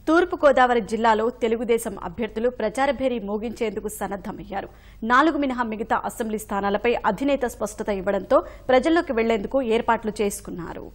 తూర్పు గోదావరి జిల్లాలో తెలుగుదేశం అభ్యర్థులు ప్రచార భేరీ మోగించేందుకు సన్నద్దమయ్యారు. 4 మినహా మిగతా అసెంబ్లీ స్థానాలపై అధినేత స్పష్టత ఇవ్వడంతో ప్రజల్లోకి వెళ్లేందుకు ఏర్పాట్లు చేసుకున్నారు.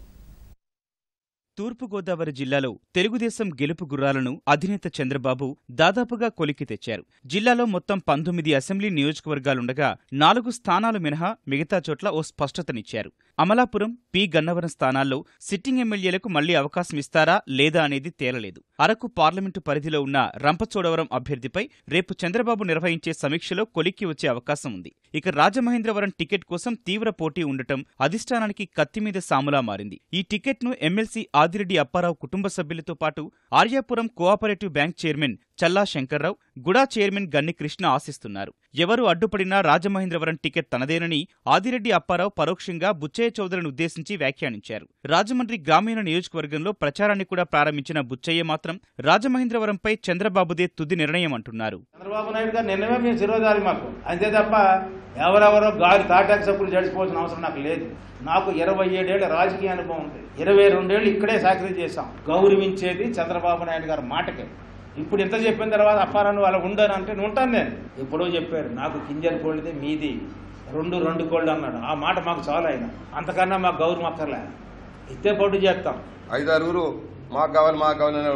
తూర్పు గోదావరి జిల్లాలో తెలుగుదేశం గెలుపు గుర్రాలను అధినేత చంద్రబాబు దాదాపుగా కొలిక్కి తెచ్చారు. జిల్లాలో మొత్తం 19 అసెంబ్లీ నియోజకవర్గాలుండగా 4 స్థానాలు మినహా మిగతా చోట్ల ఓ స్పష్టతనిచ్చారు. అమలాపురం, పి గన్నవరం స్థానాల్లో సిట్టింగ్ ఎమ్మెల్యేలకు మళ్లీ అవకాశం ఇస్తారా లేదా అనేది తేలలేదు. అరకు పార్లమెంటు పరిధిలో ఉన్న రంపచోడవరం అభ్యర్థిపై రేపు చంద్రబాబు నిర్వహించే సమీక్షలో కొలిక్కి వచ్చే అవకాశం ఉంది. ఇక రాజమహేంద్రవరం టికెట్ కోసం తీవ్ర పోటీ ఉండటం అధిష్టానానికి కత్తిమీద సాములా మారింది. ఈ టికెట్ను ఎమ్మెల్సీ ఆదిరెడ్డి అప్పారావు కుటుంబ సభ్యులతో పాటు ఆర్యాపురం కోఆపరేటివ్ బ్యాంక్ చైర్మన్ చల్లా శంకర్రావు, గుడా చైర్మన్ గన్ని కృష్ణ ఆశిస్తున్నారు. ఎవరు అడ్డుపడినా రాజమహేంద్రవరం టికెట్ తనదేనని ఆదిరెడ్డి అప్పారావు పరోక్షంగా బుచ్చయ్య చౌదరిని ఉద్దేశించి వ్యాఖ్యానించారు. రాజమండ్రి గ్రామీణ నియోజకవర్గంలో ప్రచారాన్ని కూడా ప్రారంభించిన బుచ్చయ్య మాత్రం రాజమహేంద్రవరంపై చంద్రబాబుదే తుది నిర్ణయం అంటున్నారు. చంద్రబాబు నాయుడు గారు నిర్ణయమే మేము శిరోధారి మాకు, అంతే తప్ప ఎవరెవరో గాలి తాటాకు సప్పులు జడిచిపోవాల్సిన అవసరం నాకు లేదు. నాకు 27 ఏళ్ల రాజకీయ అనుభవం ఉంది. 22 ఏళ్లు ఇక్కడే సాకరీ చేశాం. గౌరవించేది చంద్రబాబు నాయుడు గారి మాటకే. ఇప్పుడు ఇంత చెప్పిన తర్వాత అప్పారాన్ని వాళ్ళ ఉండను అంటే ఉంటాను నేను. ఎప్పుడో చెప్పారు నాకు కింజర్ కోళ్ళది మీది 2 కోళ్ళు అన్నాడు. ఆ మాట మాకు చాలా అయినా అంతకన్నా మాకు గౌరవం అక్కర్లే. ఇస్తే పోటీ చేస్తాం. 5-6 మాకు కావాలి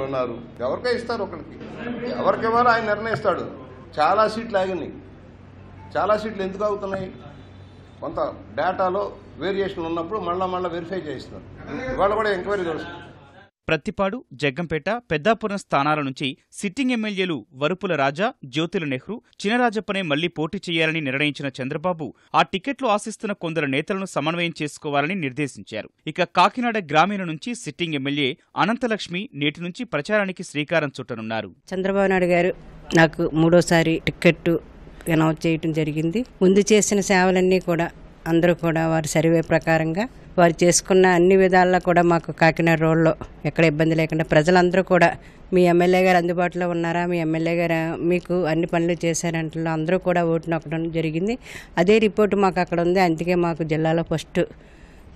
ఉన్నారు. ఎవరికే ఇస్తారు, ఒకరికి ఎవరికి ఇవ్వాలో ఆయన నిర్ణయిస్తాడు. చాలా సీట్లు ఆగినాయి. చాలా సీట్లు ఎందుకు అవుతున్నాయి? కొంత డేటాలో వేరియేషన్ ఉన్నప్పుడు మళ్ళా వెరిఫై చేస్తున్నారు. ఇవాళ కూడా ఎంక్వైరీ చేస్తారు. ప్రత్తిపాడు, జగ్గంపేట, పెద్దాపురం స్థానాల నుంచి సిట్టింగ్ ఎమ్మెల్యేలు వరుపుల రాజా, జ్యోతుల నెహ్రూ, చినరాజప్పనే మళ్లీ పోటీ చేయాలని నిర్ణయించిన చంద్రబాబు ఆ టికెట్లు ఆశిస్తున్న కొందరు నేతలను సమన్వయం చేసుకోవాలని నిర్దేశించారు. ఇక కాకినాడ గ్రామీణ నుంచి సిట్టింగ్ ఎమ్మెల్యే అనంతలక్ష్మి నేటి నుంచి ప్రచారానికి శ్రీకారం చుట్టనున్నారు. చంద్రబాబు నాయుడు గారు నాకు 3వ టికెట్ అనౌన్స్ చేయడం జరిగింది. ముందు చేసిన సేవలన్నీ కూడా అందరూ కూడా వారి సర్వే ప్రకారంగా వారు చేసుకున్న అన్ని విధాల్లో కూడా మాకు కాకినాడ రోడ్లో ఎక్కడ ఇబ్బంది లేకుండా ప్రజలందరూ కూడా మీ ఎమ్మెల్యే గారు అందుబాటులో ఉన్నారా, మీ ఎమ్మెల్యే గారు మీకు అన్ని పనులు చేశారంటే అందరూ కూడా ఓటు నొక్కడం జరిగింది. అదే రిపోర్టు మాకు అక్కడ ఉంది. అందుకే మాకు జిల్లాలో ఫస్ట్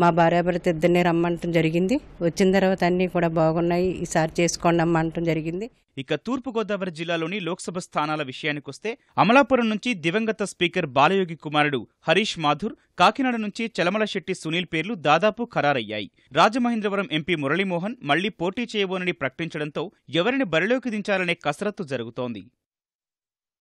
మా భార్యాభర్త ఇద్దరిని రమ్మంటం జరిగింది. వచ్చిన తర్వాత అన్నీ కూడా బాగున్నాయి, ఈసారి చేసుకోండి అమ్మంటం జరిగింది. ఇక తూర్పుగోదావరి జిల్లాలోని లోక్సభ స్థానాల విషయానికొస్తే అమలాపురం నుంచి దివంగత స్పీకర్ బాలయోగి కుమారుడు హరీష్ మాథుర్, కాకినాడ నుంచి చలమలశెట్టి సునీల్ పేర్లు దాదాపు ఖరారయ్యాయి. రాజమహేంద్రవరం ఎంపీ మురళీమోహన్ మళ్లీ పోటీ చేయబోనని ప్రకటించడంతో ఎవరిని బరిలోకి దించాలనే కసరత్తు జరుగుతోంది.